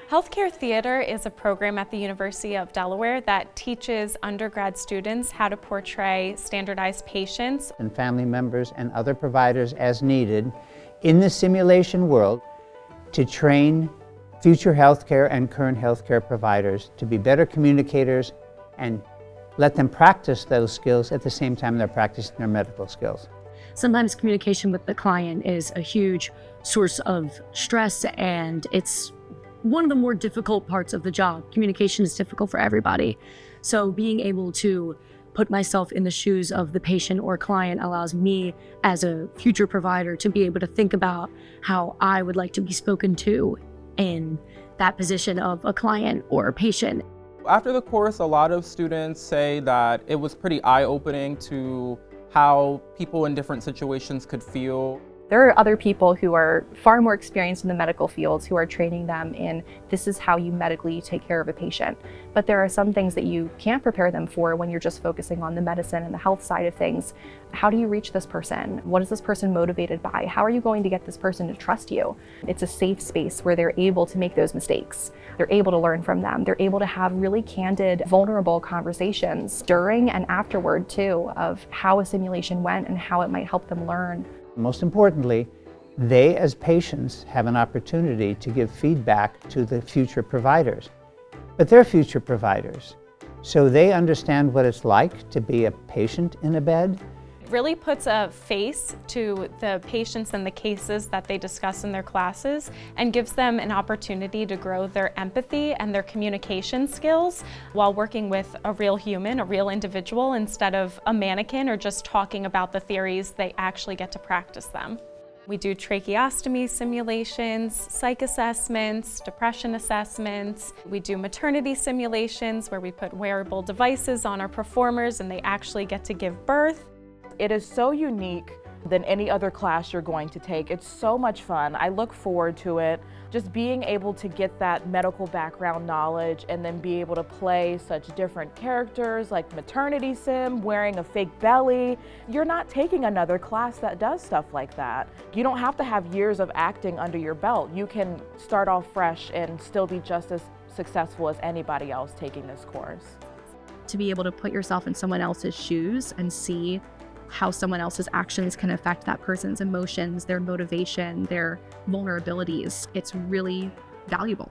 Healthcare Theater is a program at the University of Delaware that teaches undergrad students how to portray standardized patients and family members and other providers as needed in the simulation world to train future healthcare and current healthcare providers to be better communicators and let them practice those skills at the same time they're practicing their medical skills. Sometimes communication with the client is a huge source of stress, and it's one of the more difficult parts of the job. Communication is difficult for everybody. So being able to put myself in the shoes of the patient or client allows me as a future provider to be able to think about how I would like to be spoken to in that position of a client or a patient. After the course, a lot of students say that it was pretty eye-opening to how people in different situations could feel. There are other people who are far more experienced in the medical fields who are training them in this is how you medically take care of a patient. But there are some things that you can't prepare them for when you're just focusing on the medicine and the health side of things. How do you reach this person? What is this person motivated by? How are you going to get this person to trust you? It's a safe space where they're able to make those mistakes. They're able to learn from them. They're able to have really candid, vulnerable conversations during and afterward too of how a simulation went and how it might help them learn. Most importantly, they as patients have an opportunity to give feedback to the future providers. But they're future providers, so they understand what it's like to be a patient in a bed. It really puts a face to the patients and the cases that they discuss in their classes and gives them an opportunity to grow their empathy and their communication skills while working with a real human, a real individual, instead of a mannequin or just talking about the theories. They actually get to practice them. We do tracheostomy simulations, psych assessments, depression assessments. We do maternity simulations where we put wearable devices on our performers and they actually get to give birth. It is so unique than any other class you're going to take. It's so much fun. I look forward to it. Just being able to get that medical background knowledge and then be able to play such different characters like maternity sim, wearing a fake belly. You're not taking another class that does stuff like that. You don't have to have years of acting under your belt. You can start off fresh and still be just as successful as anybody else taking this course. To be able to put yourself in someone else's shoes and see how someone else's actions can affect that person's emotions, their motivation, their vulnerabilities, it's really valuable.